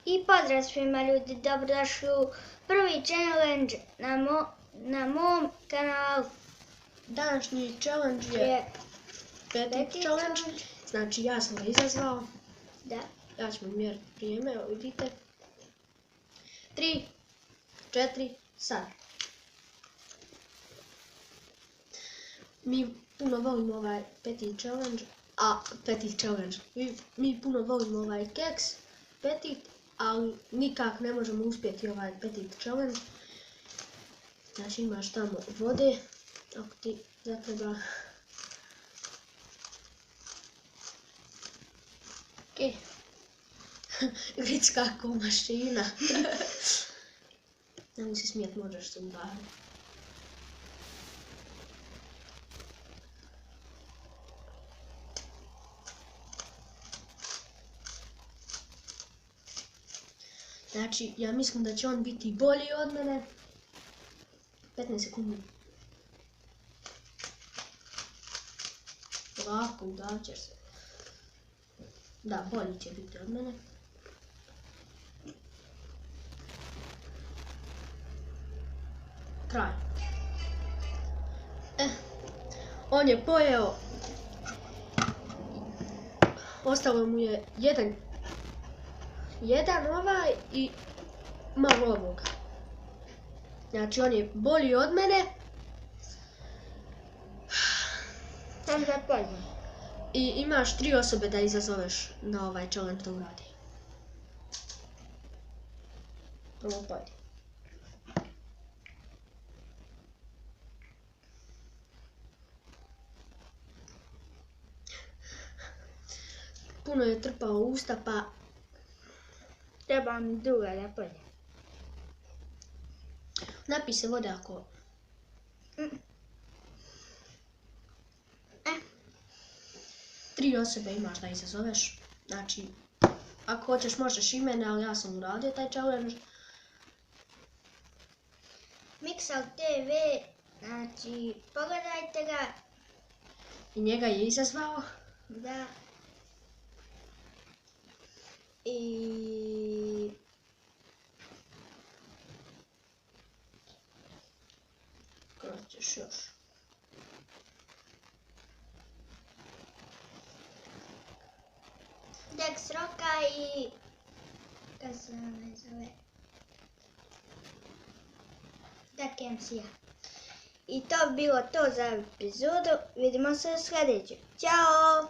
I pozdrav svima ljudi, dobrodošli u prvi challenge na mom kanalu. Današnji challenge je peti challenge, znači ja sam ga izazvao. Da. Ja ću vam mjeriti vrijeme, evo vidite. 3, 4, sad. Mi puno volimo ovaj peti challenge, mi puno volimo ovaj keks, petit, ali nikak ne možemo uspjeti ovaj petit challenge. Znači imaš tamo vode, ako ti zatreba. Ok. Vidiš kako mašina. Nemoj se smijet, možeš se udahnuti. Znači, ja mislim da će on biti bolji od mene. 15 sekundi. Lako, udavit ćeš se. Da, bolji će biti od mene. Kraj. On je pojeo. Ostalo mu je jedan ovaj i malo ovoga. Znači on je bolji od mene. Sam zapoznam. I imaš 3 osobe da izazoveš na ovaj challenge da uradi. Prvo pojedi. Puno je trpao u usta pa Treba mi druga da pojedem. napij se vode ako... 3 osobe imaš da izazoveš. Znači, ako hoćeš možeš i mene, ali ja sam uradio taj challenge. Mixal TV, znači pogledajte ga. I njega je izazvao. Da. I... Kako ćeš još? Dex Roka i... Kako se ne zove? Dark MC-a. I to bi bilo to za epizodu. Vidimo se u sljedećem. Ćao!